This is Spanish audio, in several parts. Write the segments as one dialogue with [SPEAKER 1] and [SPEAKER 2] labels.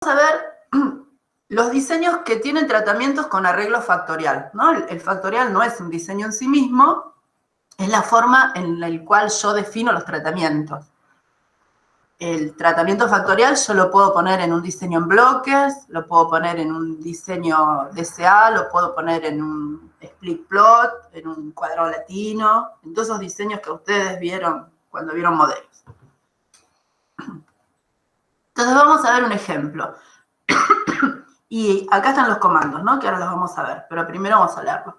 [SPEAKER 1] a ver los diseños que tienen tratamientos con arreglo factorial, ¿no? El factorial no es un diseño en sí mismo, es la forma en la cual yo defino los tratamientos. El tratamiento factorial yo lo puedo poner en un diseño en bloques, lo puedo poner en un diseño DCA, lo puedo poner en un split plot, en un cuadrado latino, en todos esos diseños que ustedes vieron cuando vieron modelos. Entonces vamos a ver un ejemplo. Y acá están los comandos, ¿no? Que ahora los vamos a ver, pero primero vamos a leerlo.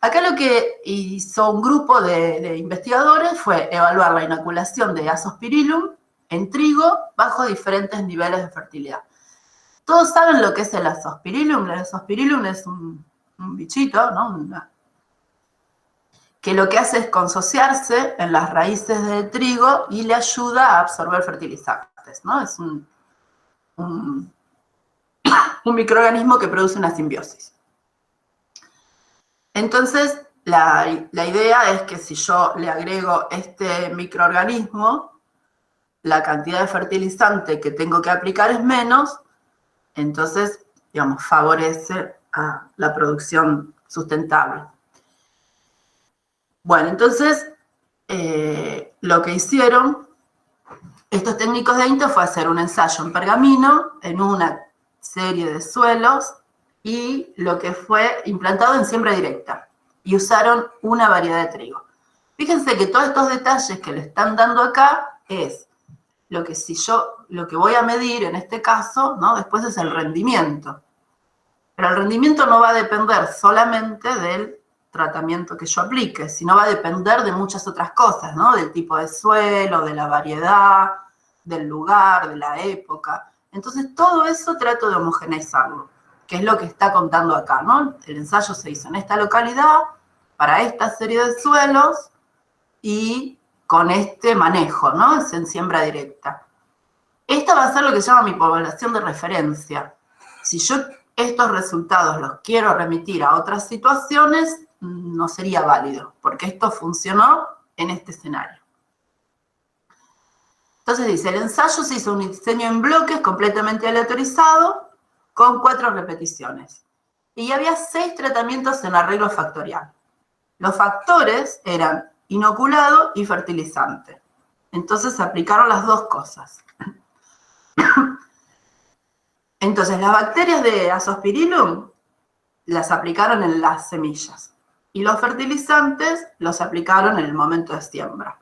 [SPEAKER 1] Acá lo que hizo un grupo de investigadores fue evaluar la inoculación de Azospirillum en trigo bajo diferentes niveles de fertilidad. Todos saben lo que es el Azospirillum. El Azospirillum es un bichito, ¿no? Que lo que hace es consociarse en las raíces del trigo y le ayuda a absorber fertilizantes, ¿no? Es un microorganismo que produce una simbiosis. Entonces, la idea es que si yo le agrego este microorganismo, la cantidad de fertilizante que tengo que aplicar es menos, entonces, digamos, favorece a la producción sustentable. Bueno, entonces, lo que hicieron estos técnicos de INTA fue hacer un ensayo en pergamino, en una serie de suelos, y lo que fue implantado en siembra directa. Y usaron una variedad de trigo. Fíjense que todos estos detalles que le están dando acá es lo que voy a medir en este caso, ¿no? Después es el rendimiento. Pero el rendimiento no va a depender solamente del tratamiento que yo aplique, sino va a depender de muchas otras cosas, ¿no? Del tipo de suelo, de la variedad, del lugar, de la época. Entonces, todo eso trato de homogeneizarlo, que es lo que está contando acá, ¿no? El ensayo se hizo en esta localidad, para esta serie de suelos, y con este manejo, ¿no? Es en siembra directa. Esta va a ser lo que se llama mi población de referencia. Si yo estos resultados los quiero remitir a otras situaciones, no sería válido, porque esto funcionó en este escenario. Entonces dice, el ensayo se hizo un diseño en bloques completamente aleatorizado con 4 repeticiones. Y había 6 tratamientos en arreglo factorial. Los factores eran inoculado y fertilizante. Entonces se aplicaron las dos cosas. Entonces las bacterias de Azospirillum las aplicaron en las semillas. Y los fertilizantes los aplicaron en el momento de siembra.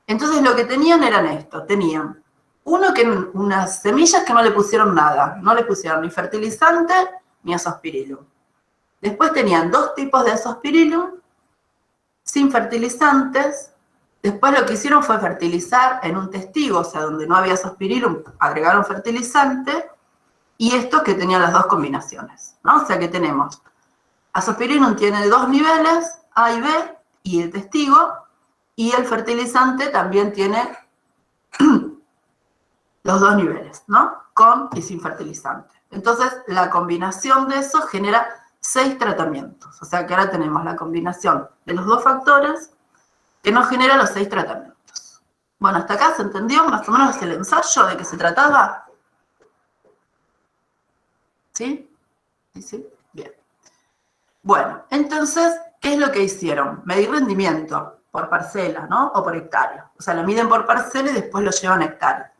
[SPEAKER 1] Entonces lo que tenían eran esto, tenían unas semillas que no le pusieron nada, no le pusieron ni fertilizante ni Azospirillum. Después tenían 2 tipos de Azospirillum sin fertilizantes. Después lo que hicieron fue fertilizar en un testigo, o sea, donde no había Azospirillum, agregaron fertilizante, y estos que tenían las 2 combinaciones, ¿no? O sea que tenemos, Azospirillum tiene 2 niveles, A y B, y el testigo, y el fertilizante también tiene los 2 niveles, ¿no? Con y sin fertilizante. Entonces, la combinación de eso genera 6 tratamientos. O sea que ahora tenemos la combinación de los 2 factores que nos genera los 6 tratamientos. Bueno, hasta acá se entendió más o menos el ensayo de qué se trataba. ¿Sí? ¿Sí? Bien. Bueno, entonces, ¿qué es lo que hicieron? Medir rendimiento por parcela, ¿no? O por hectárea. O sea, lo miden por parcela y después lo llevan a hectárea.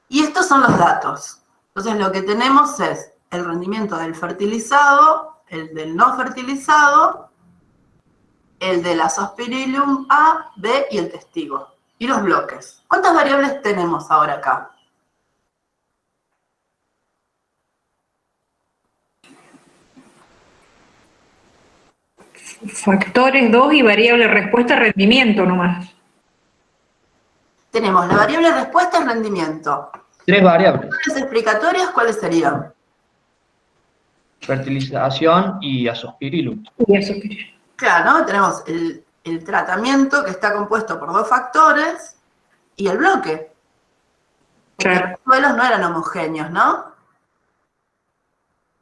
[SPEAKER 1] Y estos son los datos. Entonces, lo que tenemos es el rendimiento del fertilizado, el del no fertilizado, el del Azospirillum A, B y el testigo. Y los bloques. ¿Cuántas variables tenemos ahora acá?
[SPEAKER 2] Factores 2 y variable respuesta rendimiento nomás.
[SPEAKER 1] Tenemos la variable respuesta y rendimiento.
[SPEAKER 3] 3 variables.
[SPEAKER 1] ¿Las explicatorias cuáles serían?
[SPEAKER 3] Fertilización y Azospirillum.
[SPEAKER 2] Y Azospirillum.
[SPEAKER 1] Claro, ¿no? Tenemos el tratamiento que está compuesto por 2 factores y el bloque. Porque
[SPEAKER 2] Claro.
[SPEAKER 1] los suelos no eran homogéneos, ¿no?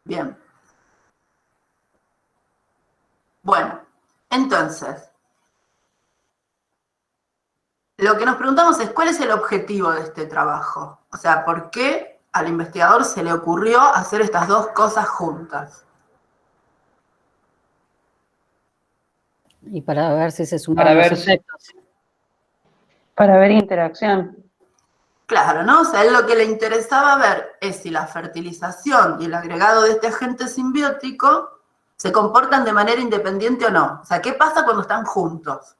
[SPEAKER 1] Bien. Bueno, entonces, lo que nos preguntamos es, ¿cuál es el objetivo de este trabajo? O sea, ¿por qué al investigador se le ocurrió hacer estas dos cosas juntas?
[SPEAKER 4] Y para ver si se suman
[SPEAKER 3] Para
[SPEAKER 4] los
[SPEAKER 3] ver si-
[SPEAKER 4] efectos.
[SPEAKER 5] Para ver interacción.
[SPEAKER 1] Claro, ¿no? O sea, a él lo que le interesaba ver es si la fertilización y el agregado de este agente simbiótico se comportan de manera independiente o no. O sea, ¿qué pasa cuando están juntos?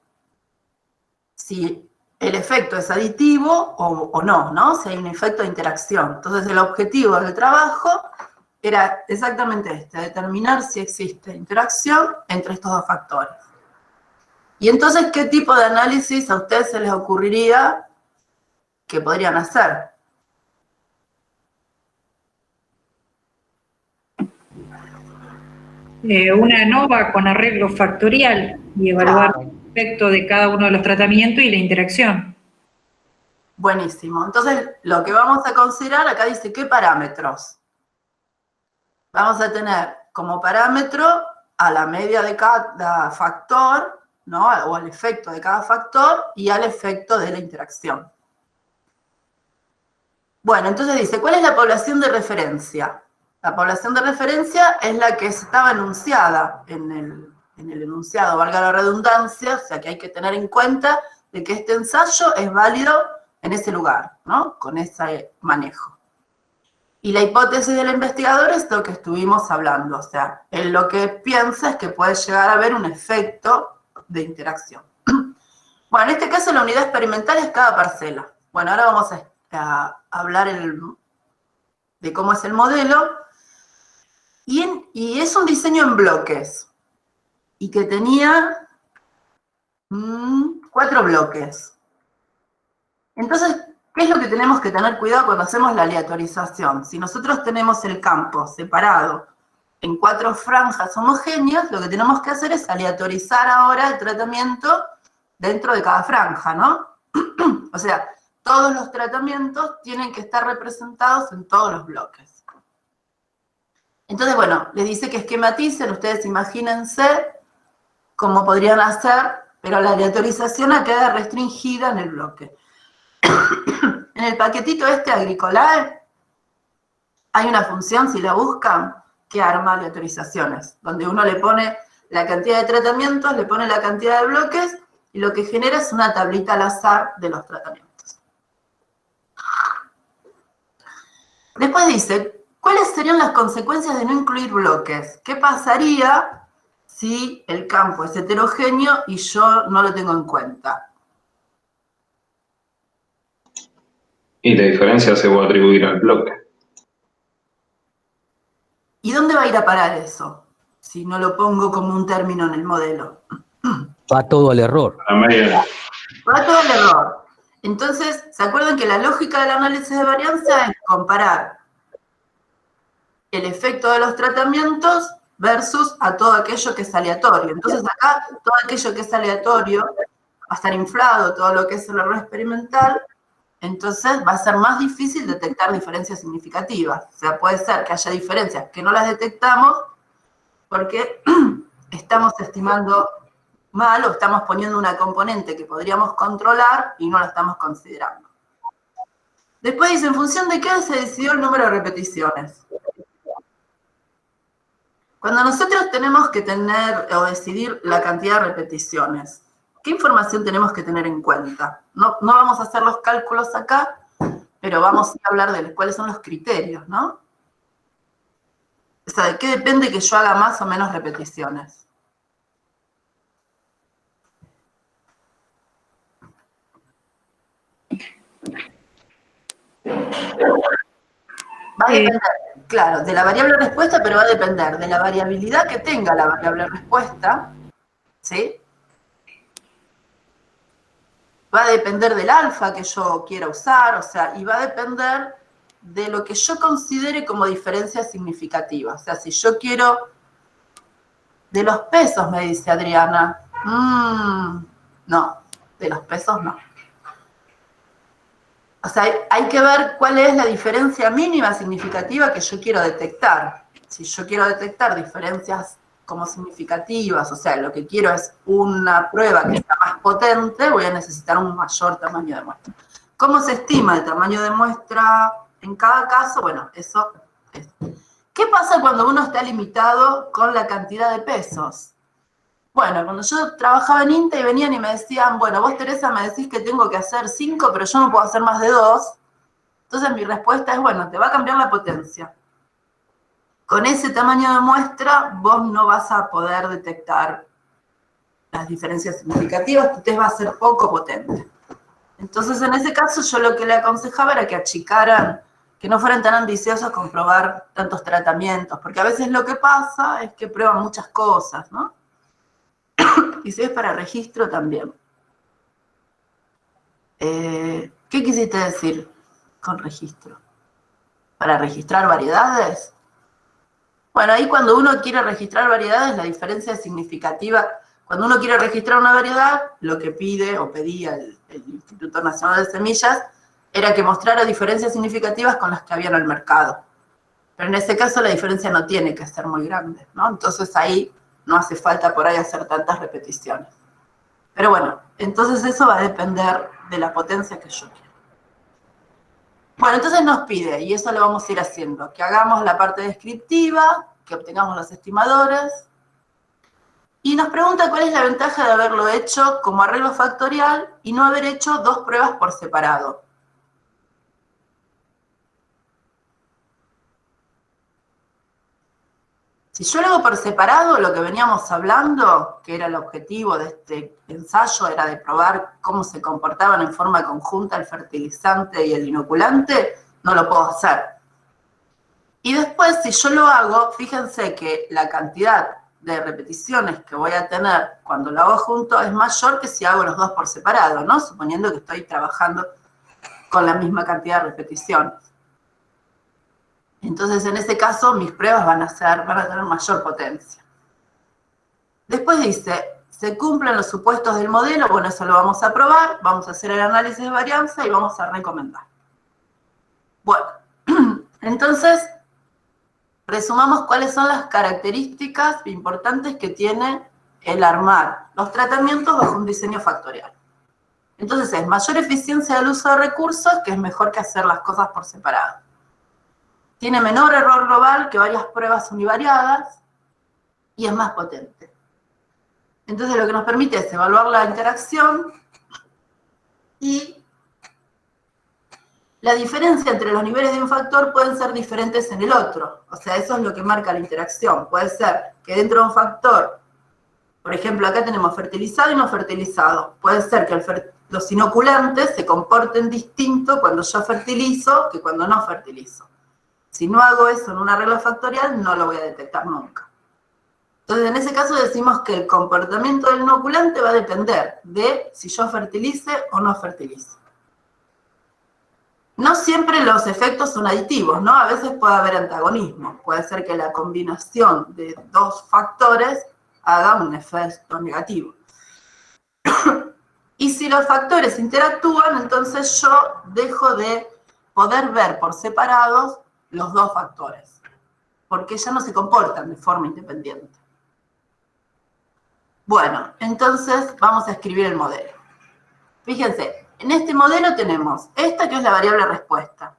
[SPEAKER 1] Si el efecto es aditivo o no, ¿no? Si hay un efecto de interacción. Entonces, el objetivo del trabajo era exactamente este, determinar si existe interacción entre estos dos factores. Y entonces, ¿qué tipo de análisis a ustedes se les ocurriría que podrían hacer?
[SPEAKER 2] Una ANOVA con arreglo factorial y evaluar
[SPEAKER 1] Claro.
[SPEAKER 2] el efecto de cada uno de los tratamientos y la interacción.
[SPEAKER 1] Buenísimo. Entonces, lo que vamos a considerar, acá dice, ¿qué parámetros? Vamos a tener como parámetro a la media de cada factor, ¿no? O al efecto de cada factor y al efecto de la interacción. Bueno, entonces dice, ¿cuál es la población de referencia? La población de referencia es la que estaba enunciada en el enunciado, valga la redundancia, o sea que hay que tener en cuenta de que este ensayo es válido en ese lugar, ¿no? Con ese manejo. Y la hipótesis del investigador es lo que estuvimos hablando, o sea, él lo que piensa es que puede llegar a haber un efecto de interacción. Bueno, en este caso la unidad experimental es cada parcela. Bueno, ahora vamos a hablar de cómo es el modelo. Y es un diseño en bloques, y que tenía 4 bloques. Entonces, ¿qué es lo que tenemos que tener cuidado cuando hacemos la aleatorización? Si nosotros tenemos el campo separado en 4 franjas homogéneas, lo que tenemos que hacer es aleatorizar ahora el tratamiento dentro de cada franja, ¿no? O sea, todos los tratamientos tienen que estar representados en todos los bloques. Entonces, bueno, les dice que esquematicen, ustedes imagínense cómo podrían hacer, pero la aleatorización queda restringida en el bloque. En el paquetito este Agricolae hay una función, si la buscan, que arma aleatorizaciones, donde uno le pone la cantidad de tratamientos, le pone la cantidad de bloques, y lo que genera es una tablita al azar de los tratamientos. Después dice, ¿cuáles serían las consecuencias de no incluir bloques? ¿Qué pasaría si el campo es heterogéneo y yo no lo tengo en cuenta?
[SPEAKER 6] Y la diferencia se va a atribuir al bloque.
[SPEAKER 1] ¿Y dónde va a ir a parar eso? Si no lo pongo como un término en el modelo.
[SPEAKER 7] Va todo al error.
[SPEAKER 6] A la media.
[SPEAKER 1] Va todo el error. Entonces, ¿se acuerdan que la lógica del análisis de varianza es comparar el efecto de los tratamientos versus a todo aquello que es aleatorio? Entonces acá, todo aquello que es aleatorio va a estar inflado, todo lo que es el error experimental, entonces va a ser más difícil detectar diferencias significativas. O sea, puede ser que haya diferencias que no las detectamos porque estamos estimando mal o estamos poniendo una componente que podríamos controlar y no la estamos considerando. Después dice, ¿en función de qué se decidió el número de repeticiones? Cuando nosotros tenemos que tener o decidir la cantidad de repeticiones, ¿qué información tenemos que tener en cuenta? No vamos a hacer los cálculos acá, pero vamos a hablar de cuáles son los criterios, ¿no? O sea, ¿de qué depende que yo haga más o menos repeticiones? Va a depender, claro, de la variable respuesta, pero va a depender de la variabilidad que tenga la variable respuesta, ¿sí? Va a depender del alfa que yo quiera usar, o sea, y va a depender de lo que yo considere como diferencia significativa. O sea, si yo quiero de los pesos, me dice Adriana. No, de los pesos no. O sea, hay que ver cuál es la diferencia mínima significativa que yo quiero detectar. Si yo quiero detectar diferencias como significativas, o sea, lo que quiero es una prueba que sea más potente, voy a necesitar un mayor tamaño de muestra. ¿Cómo se estima el tamaño de muestra en cada caso, bueno, eso es. ¿Qué pasa cuando uno está limitado con la cantidad de pesos? Bueno, cuando yo trabajaba en INTA y venían y me decían, bueno, vos, Teresa, me decís que tengo que hacer 5, pero yo no puedo hacer más de 2. Entonces mi respuesta es, bueno, te va a cambiar la potencia. Con ese tamaño de muestra, vos no vas a poder detectar las diferencias significativas, tu test va a ser poco potente. Entonces, en ese caso, yo lo que le aconsejaba era que achicaran, que no fueran tan ambiciosos con probar tantos tratamientos, porque a veces lo que pasa es que prueban muchas cosas, ¿no? Y si es para registro, también. ¿Qué quisiste decir con registro? ¿Para registrar variedades? Bueno, ahí cuando uno quiere registrar variedades, la diferencia es significativa. Cuando uno quiere registrar una variedad, lo que pide o pedía el Instituto Nacional de Semillas era que mostrara diferencias significativas con las que había en el mercado. Pero en ese caso la diferencia no tiene que ser muy grande, ¿no? Entonces ahí no hace falta por ahí hacer tantas repeticiones. Pero bueno, entonces eso va a depender de la potencia que yo quiera. Bueno, entonces nos pide, y eso lo vamos a ir haciendo, que hagamos la parte descriptiva, que obtengamos los estimadores, y nos pregunta cuál es la ventaja de haberlo hecho como arreglo factorial y no haber hecho 2 pruebas por separado. Si yo lo hago por separado, lo que veníamos hablando, que era el objetivo de este ensayo, era de probar cómo se comportaban en forma conjunta el fertilizante y el inoculante, no lo puedo hacer. Y después, si yo lo hago, fíjense que la cantidad de repeticiones que voy a tener cuando lo hago junto es mayor que si hago los 2 por separado, ¿no? Suponiendo que estoy trabajando con la misma cantidad de repeticiones. Entonces, en ese caso, mis pruebas van a tener mayor potencia. Después dice, ¿se cumplen los supuestos del modelo? Bueno, eso lo vamos a probar, vamos a hacer el análisis de varianza y vamos a recomendar. Bueno, entonces, resumamos cuáles son las características importantes que tiene el armar los tratamientos bajo un diseño factorial. Entonces, es mayor eficiencia del uso de recursos, que es mejor que hacer las cosas por separado. Tiene menor error global que varias pruebas univariadas y es más potente. Entonces lo que nos permite es evaluar la interacción y la diferencia entre los niveles de un factor pueden ser diferentes en el otro. O sea, eso es lo que marca la interacción. Puede ser que dentro de un factor, por ejemplo, acá tenemos fertilizado y no fertilizado. Puede ser que los inoculantes se comporten distinto cuando yo fertilizo que cuando no fertilizo. Si no hago eso en un arreglo factorial, no lo voy a detectar nunca. Entonces, en ese caso decimos que el comportamiento del inoculante va a depender de si yo fertilice o no fertilice. No siempre los efectos son aditivos, ¿no? A veces puede haber antagonismo. Puede ser que la combinación de 2 factores haga un efecto negativo. Y si los factores interactúan, entonces yo dejo de poder ver por separados los 2 factores, porque ya no se comportan de forma independiente. Bueno, entonces vamos a escribir el modelo. Fíjense, en este modelo tenemos esta que es la variable respuesta,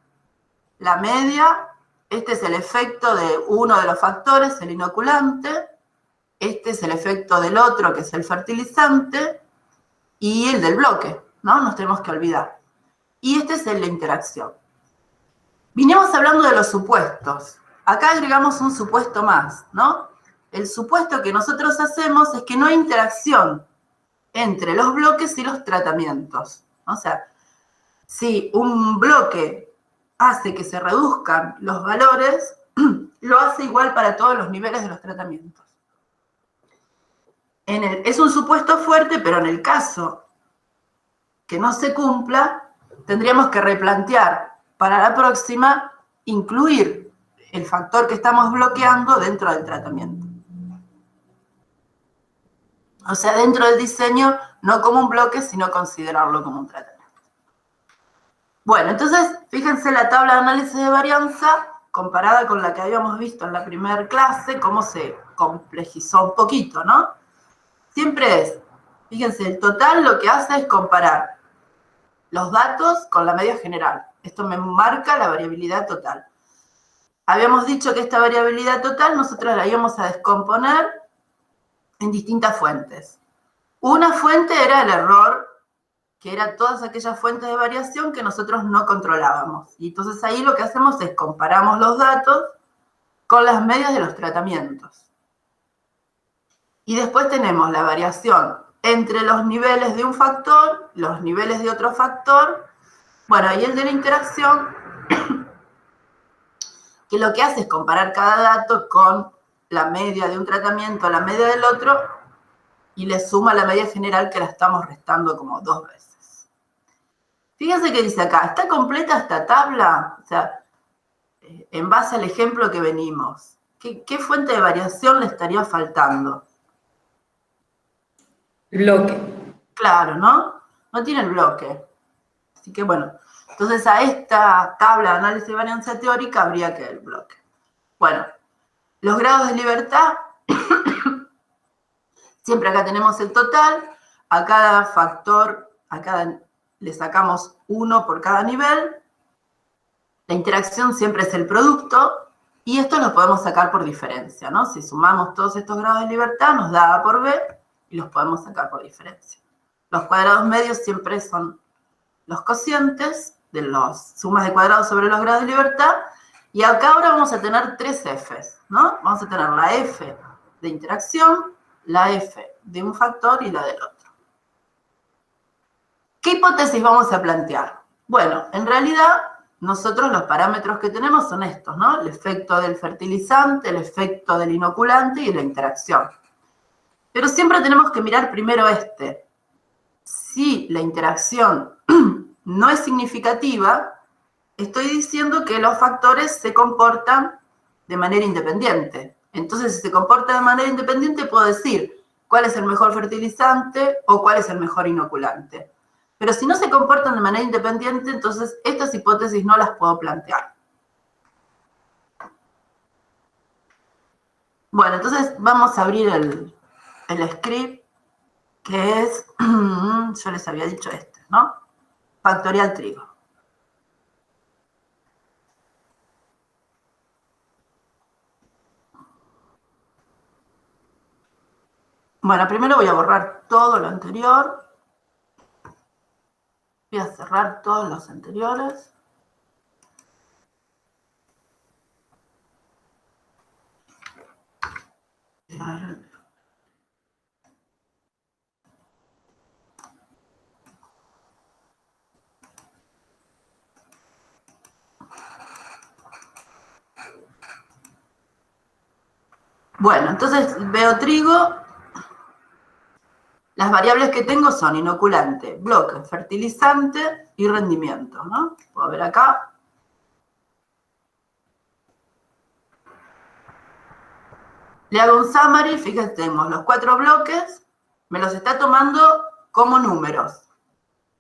[SPEAKER 1] la media, este es el efecto de uno de los factores, el inoculante, este es el efecto del otro, que es el fertilizante, y el del bloque, ¿no? Nos tenemos que olvidar. Y este es el de interacción. Vinimos hablando de los supuestos. Acá agregamos un supuesto más, ¿no? El supuesto que nosotros hacemos es que no hay interacción entre los bloques y los tratamientos. O sea, si un bloque hace que se reduzcan los valores, lo hace igual para todos los niveles de los tratamientos. Es un supuesto fuerte, pero en el caso que no se cumpla, tendríamos que replantear para la próxima, incluir el factor que estamos bloqueando dentro del tratamiento. O sea, dentro del diseño, no como un bloque, sino considerarlo como un tratamiento. Bueno, entonces, fíjense la tabla de análisis de varianza, comparada con la que habíamos visto en la primera clase, cómo se complejizó un poquito, ¿no? Siempre es, fíjense, el total lo que hace es comparar los datos con la media general. Esto me marca la variabilidad total. Habíamos dicho que esta variabilidad total nosotros la íbamos a descomponer en distintas fuentes. Una fuente era el error, que era todas aquellas fuentes de variación que nosotros no controlábamos. Y entonces ahí lo que hacemos es comparamos los datos con las medias de los tratamientos. Y después tenemos la variación entre los niveles de un factor, los niveles de otro factor. Bueno, y el de la interacción, que lo que hace es comparar cada dato con la media de un tratamiento a la media del otro y le suma la media general, que la estamos restando como 2 veces. Fíjense que dice acá, ¿está completa esta tabla? O sea, en base al ejemplo que venimos, ¿qué fuente de variación le estaría faltando?
[SPEAKER 2] Bloque.
[SPEAKER 1] Claro, ¿no? No tiene el bloque. Así que bueno, entonces a esta tabla de análisis de varianza teórica habría que el bloque. Bueno, los grados de libertad, siempre acá tenemos el total, a cada factor, le sacamos 1 por cada nivel, la interacción siempre es el producto, y esto lo podemos sacar por diferencia, ¿no? Si sumamos todos estos grados de libertad, nos da A por B, y los podemos sacar por diferencia. Los cuadrados medios siempre son los cocientes de las sumas de cuadrados sobre los grados de libertad, y acá ahora vamos a tener 3 Fs, ¿no? Vamos a tener la F de interacción, la F de un factor y la del otro. ¿Qué hipótesis vamos a plantear? Bueno, en realidad nosotros los parámetros que tenemos son estos, ¿no? El efecto del fertilizante, el efecto del inoculante y la interacción. Pero siempre tenemos que mirar primero este. Si la interacción no es significativa, estoy diciendo que los factores se comportan de manera independiente. Entonces, si se comporta de manera independiente, puedo decir cuál es el mejor fertilizante o cuál es el mejor inoculante. Pero si no se comportan de manera independiente, entonces estas hipótesis no las puedo plantear. Bueno, entonces vamos a abrir el script, que es, yo les había dicho este, ¿no? Factorial trigo. Bueno, primero voy a borrar todo lo anterior. Voy a cerrar todos los anteriores. Bueno, entonces veo trigo. Las variables que tengo son inoculante, bloque, fertilizante y rendimiento, ¿no? Puedo ver acá. Le hago un summary, fíjense, tenemos los 4 bloques, me los está tomando como números.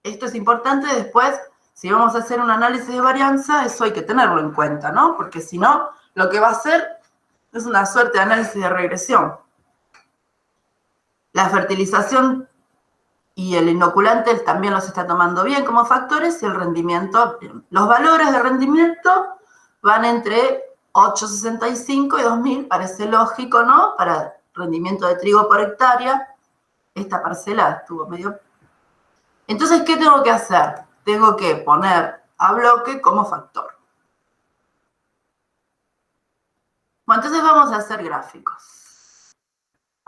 [SPEAKER 1] Esto es importante después, si vamos a hacer un análisis de varianza, eso hay que tenerlo en cuenta, ¿no? Porque si no, lo que va a hacer es una suerte de análisis de regresión. La fertilización y el inoculante también los está tomando bien como factores, y el rendimiento, los valores de rendimiento van entre 865 y 2000, parece lógico, ¿no? Para rendimiento de trigo por hectárea, esta parcela estuvo medio... Entonces, ¿qué tengo que hacer? Tengo que poner a bloque como factor. Bueno, entonces vamos a hacer gráficos.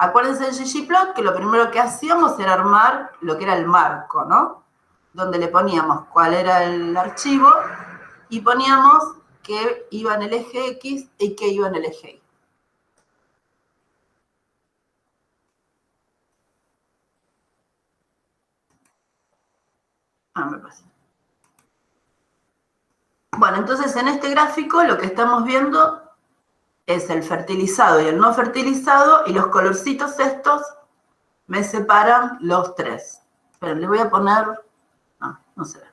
[SPEAKER 1] Acuérdense del ggplot, que lo primero que hacíamos era armar lo que era el marco, ¿no? Donde le poníamos cuál era el archivo y poníamos que iba en el eje X y que iba en el eje Y. Me pasé. Bueno, entonces en este gráfico lo que estamos viendo es el fertilizado y el no fertilizado, y los colorcitos estos me separan los 3. Pero le voy a poner... No se ve.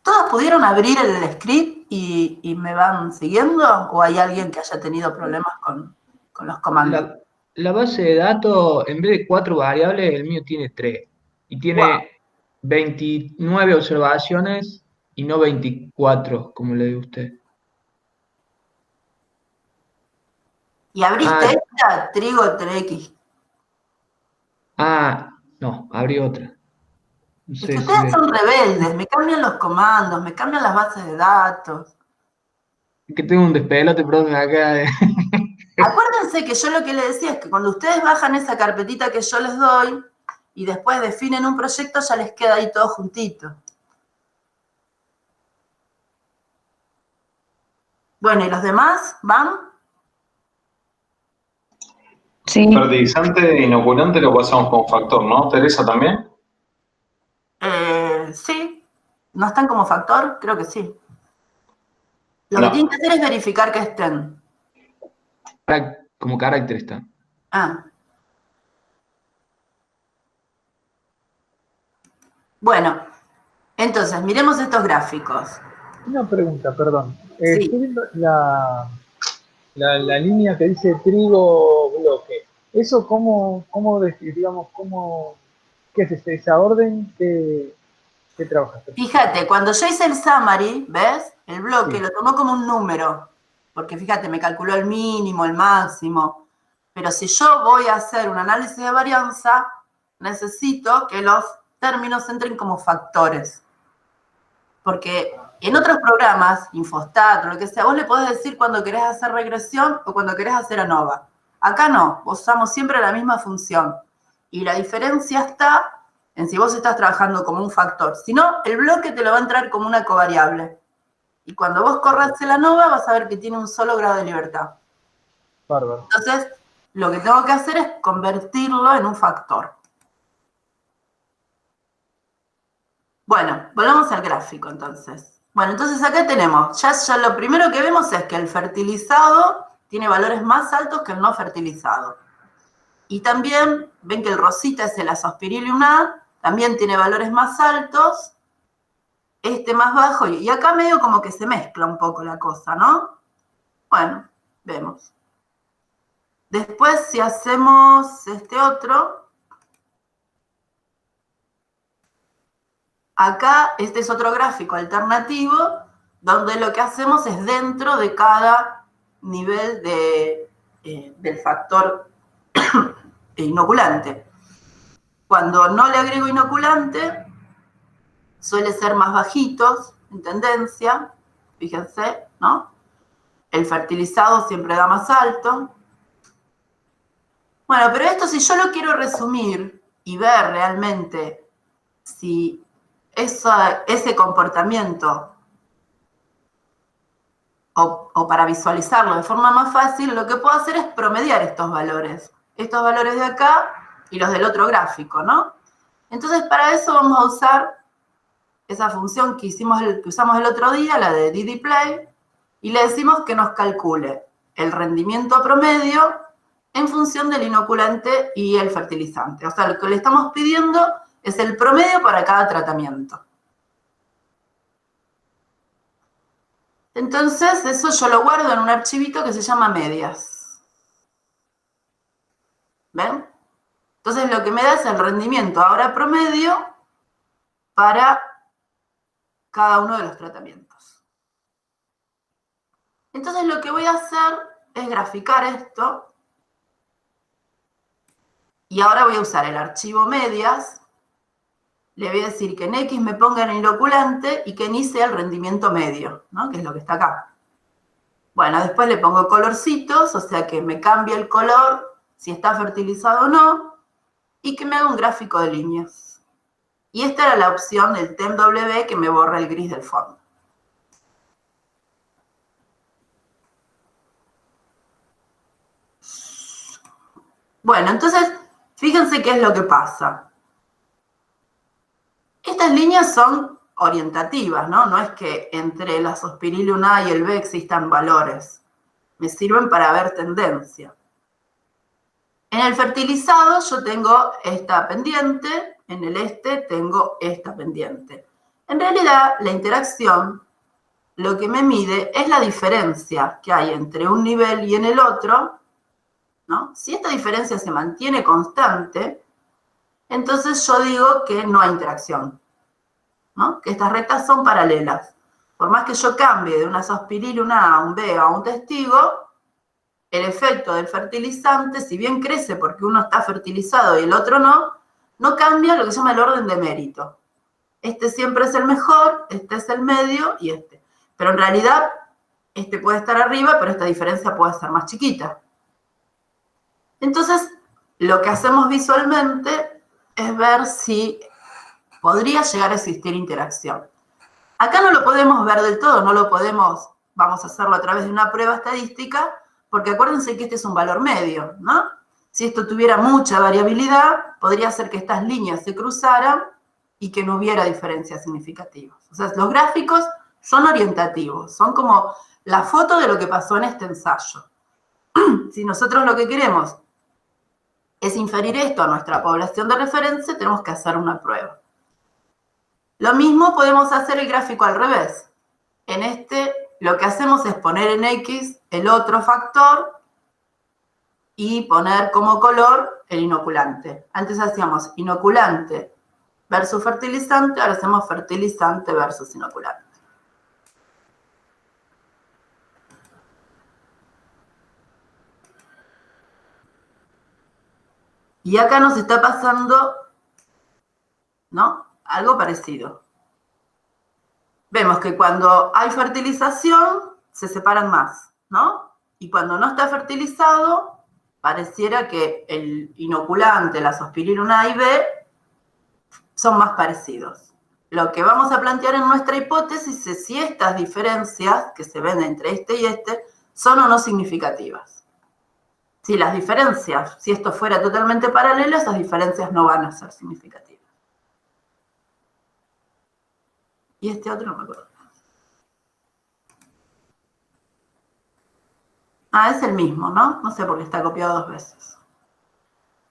[SPEAKER 1] ¿Todos pudieron abrir el script y me van siguiendo? ¿O hay alguien que haya tenido problemas con los comandos?
[SPEAKER 3] La base de datos, en vez de 4 variables, el mío tiene 3. Y tiene 29 observaciones y no 24, como le dio usted.
[SPEAKER 1] Y abriste
[SPEAKER 3] Ah,
[SPEAKER 1] esta, trigo 3X.
[SPEAKER 3] No, abrí otra. No
[SPEAKER 1] Es que
[SPEAKER 3] sé si
[SPEAKER 1] ustedes
[SPEAKER 3] ve.
[SPEAKER 1] son rebeldes, me cambian los comandos, me cambian las bases de datos.
[SPEAKER 3] Es que tengo un despelote, profe, acá.
[SPEAKER 1] Acuérdense que yo lo que les decía es que cuando ustedes bajan esa carpetita que yo les doy y después definen un proyecto, ya les queda ahí todo juntito. Bueno, ¿y los demás van?
[SPEAKER 5] Sí,
[SPEAKER 6] Fertilizante e inoculante lo pasamos con factor, ¿no? ¿Teresa también?
[SPEAKER 1] Sí. ¿No están como factor? Creo que sí. Lo que
[SPEAKER 6] No.
[SPEAKER 1] tienen que hacer es verificar que estén.
[SPEAKER 3] Como carácter está.
[SPEAKER 1] Ah. Bueno, entonces, miremos estos gráficos.
[SPEAKER 8] Una pregunta, perdón.
[SPEAKER 1] Sí.
[SPEAKER 8] Estoy viendo la línea que dice trigo bloque. ¿Eso qué es esa orden que trabajaste?
[SPEAKER 1] Fíjate, cuando yo hice el summary, ¿ves? El bloque
[SPEAKER 8] Sí.
[SPEAKER 1] lo tomó como un número, porque fíjate, me calculó el mínimo, el máximo. Pero si yo voy a hacer un análisis de varianza, necesito que los términos entren como factores. Porque en otros programas, Infostat o lo que sea, vos le podés decir cuando querés hacer regresión o cuando querés hacer ANOVA. Acá no, usamos siempre la misma función. Y la diferencia está en si vos estás trabajando como un factor. Si no, el bloque te lo va a entrar como una covariable. Y cuando vos corras el ANOVA, vas a ver que tiene un solo grado de libertad.
[SPEAKER 8] Bárbaro.
[SPEAKER 1] Entonces, lo que tengo que hacer es convertirlo en un factor. Bueno, volvamos al gráfico entonces. Bueno, entonces acá tenemos, ya lo primero que vemos es que el fertilizado tiene valores más altos que el no fertilizado. Y también ven que el rosita es el Azospirillum A, también tiene valores más altos, este más bajo, y acá medio como que se mezcla un poco la cosa, ¿no? Bueno, vemos. Después, si hacemos este otro, acá este es otro gráfico alternativo, donde lo que hacemos es dentro de cada nivel del factor inoculante. Cuando no le agrego inoculante, suele ser más bajitos en tendencia, fíjense, ¿no? El fertilizado siempre da más alto. Bueno, pero esto si yo lo quiero resumir y ver realmente si ese comportamiento, o para visualizarlo de forma más fácil, lo que puedo hacer es promediar estos valores de acá y los del otro gráfico, ¿no? Entonces, para eso vamos a usar esa función que usamos el otro día, la de ddplay, y le decimos que nos calcule el rendimiento promedio en función del inoculante y el fertilizante. O sea, lo que le estamos pidiendo es el promedio para cada tratamiento. Entonces, eso yo lo guardo en un archivito que se llama medias. ¿Ven? Entonces, lo que me da es el rendimiento ahora promedio para cada uno de los tratamientos. Entonces, lo que voy a hacer es graficar esto. Y ahora voy a usar el archivo medias. Le voy a decir que en X me ponga el inoculante y que en Y sea el rendimiento medio, ¿no? Que es lo que está acá. Bueno, después le pongo colorcitos, o sea que me cambie el color, si está fertilizado o no, y que me haga un gráfico de líneas. Y esta era la opción del TEMW que me borra el gris del fondo. Bueno, entonces, fíjense qué es lo que pasa. Estas líneas son orientativas, ¿no? No es que entre el Azospirillum A y el B existan valores. Me sirven para ver tendencia. En el fertilizado yo tengo esta pendiente, en el este tengo esta pendiente. En realidad, la interacción lo que me mide es la diferencia que hay entre un nivel y en el otro, ¿no? Si esta diferencia se mantiene constante, entonces yo digo que no hay interacción. ¿no? Que estas rectas son paralelas. Por más que yo cambie de una sospiril, una A, a un B, a un testigo, el efecto del fertilizante, si bien crece porque uno está fertilizado y el otro no, no cambia lo que se llama el orden de mérito. Este siempre es el mejor, este es el medio y este. Pero en realidad, este puede estar arriba, pero esta diferencia puede ser más chiquita. Entonces, lo que hacemos visualmente es ver si podría llegar a existir interacción. Acá no lo podemos ver del todo, no lo podemos, vamos a hacerlo a través de una prueba estadística, porque acuérdense que este es un valor medio, ¿no? Si esto tuviera mucha variabilidad, podría ser que estas líneas se cruzaran y que no hubiera diferencias significativas. O sea, los gráficos son orientativos, son como la foto de lo que pasó en este ensayo. Si nosotros lo que queremos es inferir esto a nuestra población de referencia, tenemos que hacer una prueba. Lo mismo podemos hacer el gráfico al revés. En este, lo que hacemos es poner en X el otro factor y poner como color el inoculante. Antes hacíamos inoculante versus fertilizante, ahora hacemos fertilizante versus inoculante. Y acá nos está pasando, ¿no? Algo parecido. Vemos que cuando hay fertilización, se separan más, ¿no? Y cuando no está fertilizado, pareciera que el inoculante, la sospiril A y B, son más parecidos. Lo que vamos a plantear en nuestra hipótesis es si estas diferencias que se ven entre este y este son o no significativas. Si las diferencias, si esto fuera totalmente paralelo, esas diferencias no van a ser significativas. Y este otro no me acuerdo. Ah, es el mismo, ¿no? No sé por qué está copiado 2 veces.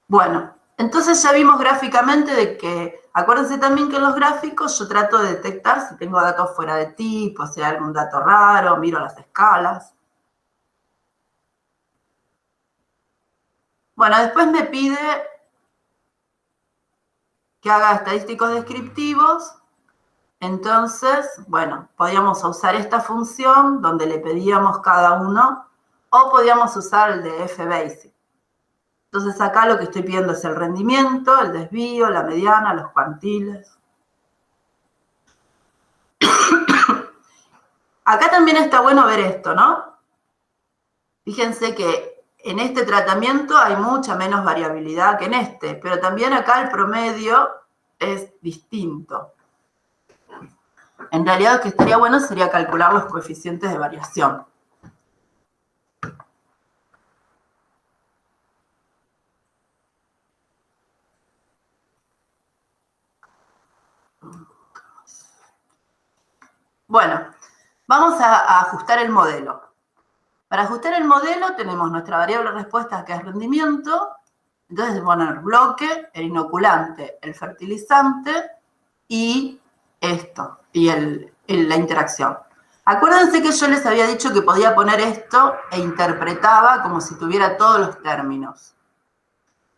[SPEAKER 1] Bueno, entonces ya vimos gráficamente de que, acuérdense también que en los gráficos yo trato de detectar si tengo datos fuera de tipo, si hay algún dato raro, miro las escalas. Bueno, después me pide que haga estadísticos descriptivos. Entonces, bueno, podíamos usar esta función donde le pedíamos cada uno, o podíamos usar el de fbasic. Entonces acá lo que estoy pidiendo es el rendimiento, el desvío, la mediana, los cuantiles. Acá también está bueno ver esto, ¿no? Fíjense que en este tratamiento hay mucha menos variabilidad que en este, pero también acá el promedio es distinto. En realidad lo que estaría bueno sería calcular los coeficientes de variación. Bueno, vamos a ajustar el modelo. Para ajustar el modelo tenemos nuestra variable respuesta que es rendimiento. Entonces poner bloque, el inoculante, el fertilizante y esto, y la interacción. Acuérdense que yo les había dicho que podía poner esto e interpretaba como si tuviera todos los términos.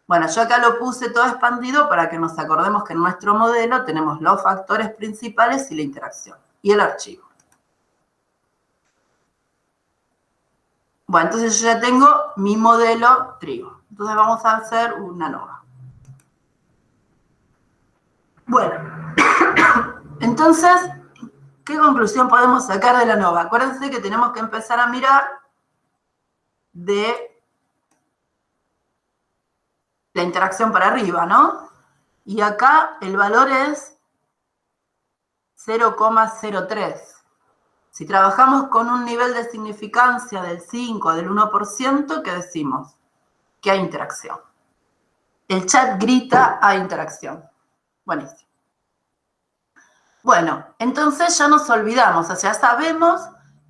[SPEAKER 1] Bueno, yo acá lo puse todo expandido para que nos acordemos que en nuestro modelo tenemos los factores principales y la interacción, y el archivo. Bueno, entonces yo ya tengo mi modelo trigo. Entonces vamos a hacer una ANOVA. Bueno, entonces, ¿qué conclusión podemos sacar de la ANOVA? Acuérdense que tenemos que empezar a mirar de la interacción para arriba, ¿no? Y acá el valor es 0,03. Si trabajamos con un nivel de significancia del 5 o del 1%, ¿qué decimos? Que hay interacción. El chat grita hay interacción. Buenísimo. Bueno, entonces ya nos olvidamos, o sea, ya sabemos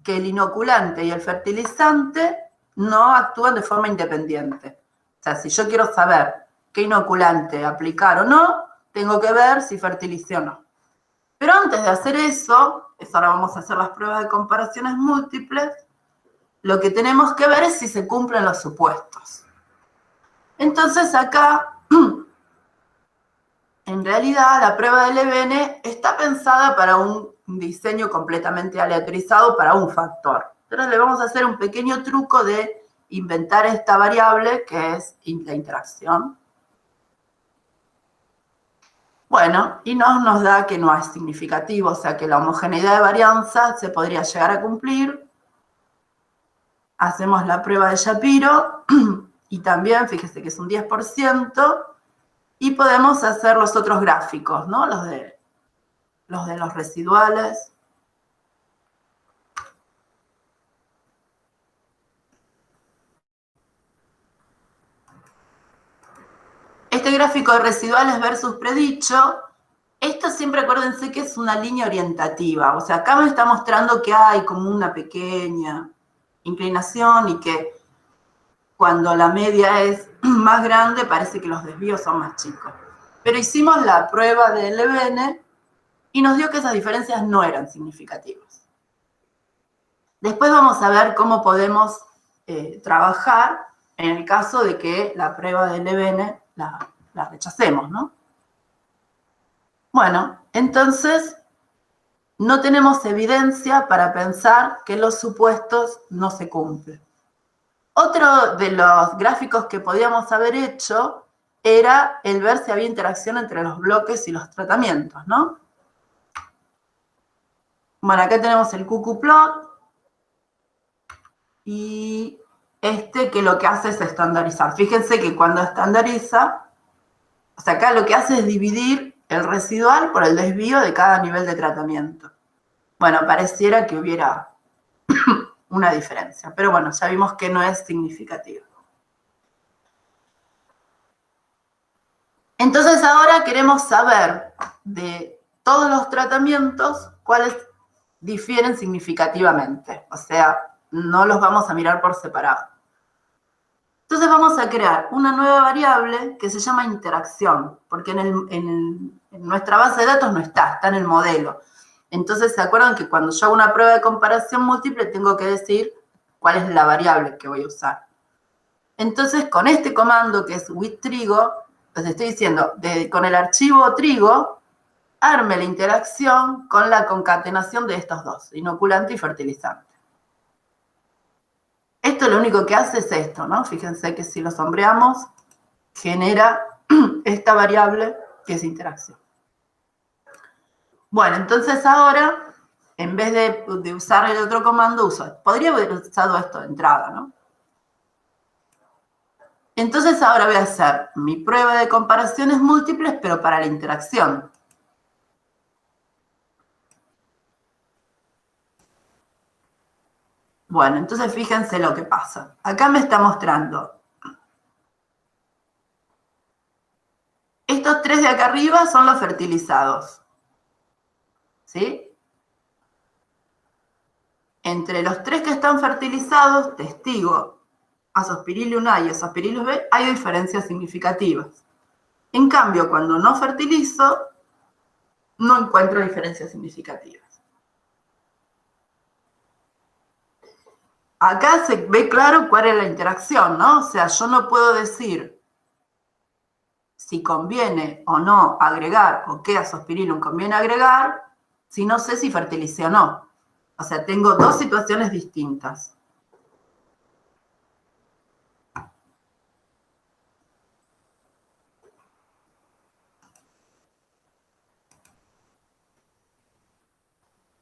[SPEAKER 1] que el inoculante y el fertilizante no actúan de forma independiente. O sea, si yo quiero saber qué inoculante aplicar o no, tengo que ver si fertilicé o no. Pero antes de hacer eso, ahora vamos a hacer las pruebas de comparaciones múltiples, lo que tenemos que ver es si se cumplen los supuestos. Entonces acá, en realidad la prueba del EBN está pensada para un diseño completamente aleatorizado para un factor. Entonces le vamos a hacer un pequeño truco de inventar esta variable que es la interacción. Bueno, y nos da que no es significativo, o sea que la homogeneidad de varianza se podría llegar a cumplir. Hacemos la prueba de Shapiro y también, fíjese que es un 10%, y podemos hacer los otros gráficos, ¿no? Los de los residuales. Este gráfico de residuales versus predicho, esto siempre acuérdense que es una línea orientativa. O sea, acá me está mostrando que hay como una pequeña inclinación y que cuando la media es más grande parece que los desvíos son más chicos. Pero hicimos la prueba del EBN y nos dio que esas diferencias no eran significativas. Después vamos a ver cómo podemos trabajar en el caso de que la prueba del EBN la rechacemos, ¿no? Bueno, entonces no tenemos evidencia para pensar que los supuestos no se cumplen. Otro de los gráficos que podíamos haber hecho era el ver si había interacción entre los bloques y los tratamientos, ¿no? Bueno, acá tenemos el QQ-plot y que lo que hace es estandarizar. Fíjense que cuando estandariza, o sea, acá lo que hace es dividir el residual por el desvío de cada nivel de tratamiento. Bueno, pareciera que hubiera una diferencia, pero bueno, ya vimos que no es significativo. Entonces ahora queremos saber de todos los tratamientos cuáles difieren significativamente, o sea, no los vamos a mirar por separado. Entonces vamos a crear una nueva variable que se llama interacción, porque en nuestra base de datos no está en el modelo. Entonces, ¿se acuerdan que cuando yo hago una prueba de comparación múltiple tengo que decir cuál es la variable que voy a usar? Entonces, con este comando que es with_trigo, les estoy diciendo, con el archivo trigo, arme la interacción con la concatenación de estos dos, inoculante y fertilizante. Esto lo único que hace es esto, ¿no? Fíjense que si lo sombreamos, genera esta variable que es interacción. Bueno, entonces ahora, en vez de usar el otro comando, podría haber usado esto de entrada, ¿no? Entonces ahora voy a hacer mi prueba de comparaciones múltiples, pero para la interacción. Bueno, entonces fíjense lo que pasa. Acá me está mostrando. Estos tres de acá arriba son los fertilizados. ¿Sí? Entre los tres que están fertilizados, testigo, Azospirillum A y Azospirillum B, hay diferencias significativas. En cambio, cuando no fertilizo, no encuentro diferencias significativas. Acá se ve claro cuál es la interacción, ¿no? O sea, yo no puedo decir si conviene o no agregar o qué Azospirillum conviene agregar si no sé si fertilicé o no. O sea, tengo dos situaciones distintas.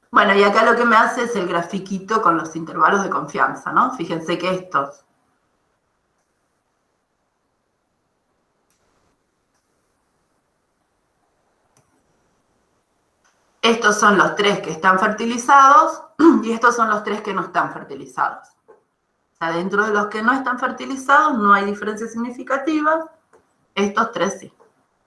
[SPEAKER 1] Bueno, y acá lo que me hace es el grafiquito con los intervalos de confianza, ¿no? Fíjense que estos son los tres que están fertilizados y estos son los tres que no están fertilizados. O sea, dentro de los que no están fertilizados no hay diferencias significativas, estos tres sí.